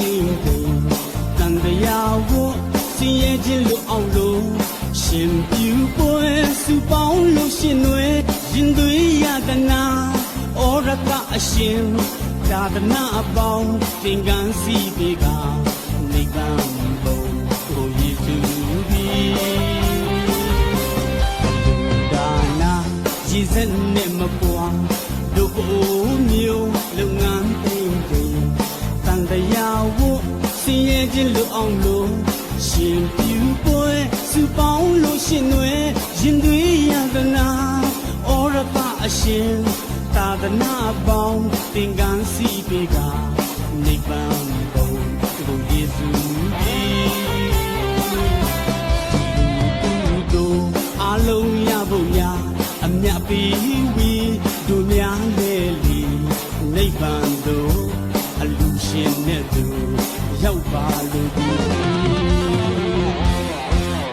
သိမ့်သိမ့်တန်တရားဝတ်စင်ရဲ့ခြင်းလို့အောင်လို့ရှင်ပြူပွဲစုပေါင်းလို့ရှင်တွေရင်သွေးရတနာဩရကအရှင်သာသနာအပေါင်းသင်္ကန်းစီပေးကနိဗ္ဗာန်ဘုံကိုယေရှုပြီးဒါနာရည်စက်နဲ့မပွားတို့ကိုမျိုးလုပ်ငန်းသိမ့်သိမ့်တန်တရားဝတ်စင်ရဲ့ခြင်းလို့အောင်လို့ရှင်ပြူပွဲစုပေါင်းလို့ရှင်တွေရင်သွေးရတနာဩရကအရှင်သာသနာပေါင်းသင်္ကန်းစီပေးကနိဗ္ဗာန်ဘုံကိုယေရှုကြီးတို့အလုံးရဖို့ရာအမြတ်ပေးဝီတို့များလေလီနိဗ္ဗာန်တို့အလူရှင်နဲ့သူရောက်ပါလို့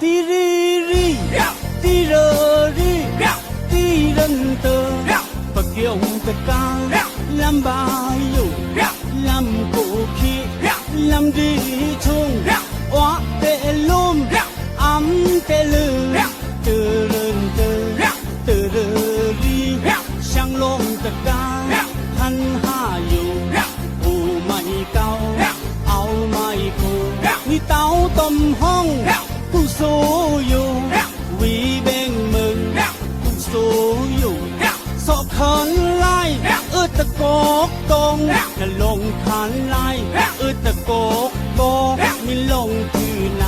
တီရီရီတီရိုရီတီရန်တောပကျောင်းတကာလမ်းပါယုလမ်းကိုခီလမ်းဒီချုံဝါတဲလုံးအမ်တဲလူတူရန်တောတူရီရှန်လုံးတကာဟန်ဟာယုအိုမိုင်ကောင်းအောင်မိုင်ကို你到东方不所有为兵门不所有所看来的国东那龙看来的国东你龙去闹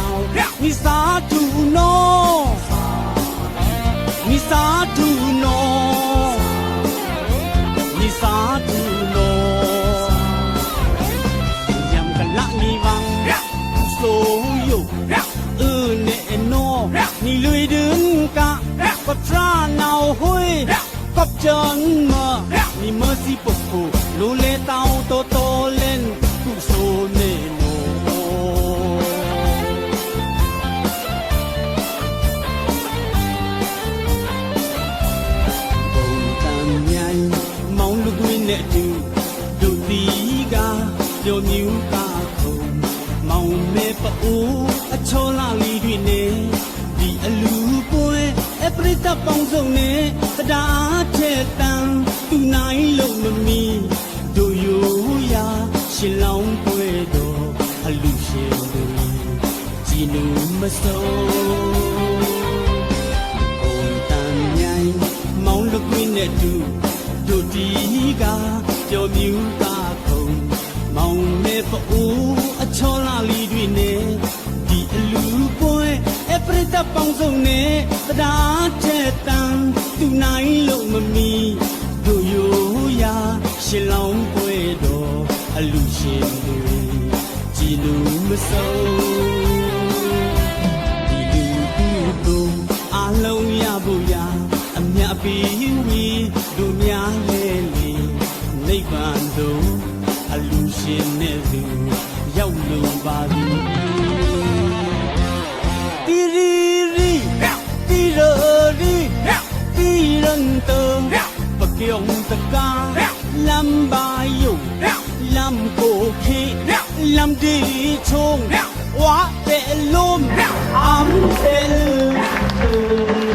你啥土孬你啥土孬你啥土孬所有你累人家不抓脑会不真么你莫是不服路来到多多人不说内容不但面忙碌归那就有地个有牛个မောင်မဲပအိုးအချောလာလေးတွေနဲ့ဒီအလူပွဲအပရိသတ်ပေါင်းစုံနဲ့တရားထက်တန်သူနိုင်လို့မမီတို့ရိုးရာရှင်လောင်းပွဲတော်အလူရှင်တွေကြည်နူးမစိုးဘုံတန်မြိုင်မောင်လူကွင်းနဲ့တို့ဒီကကြော်မြူကခုံမောင်မဲပအိုးအချောလာလေးတွေနဲ့ဒီအလူပွဲအပရိသတ်ပေါင်းစုံနဲ့တရားထက်တန်သူနိုင်လို့မမီတို့ရိုးရာရှင်လောင်းပွဲတော်အလူရှင်တွေကြည်လူမစိုးဒီလူတို့အလုံးရဖို့ရာအမြတ်ပေးဝီတို့များလေလေနိဗ္ဗာန်တို့အလူရှင်နဲ့သူရောက်လို့ပါသည်တီရီရီတီရိုရီတီရန်တောပကျောင်းတကာလမ်းပါယုလမ်းကိုခေလမ်းဒီချုံဝါတဲလုံးအမ်တဲလူ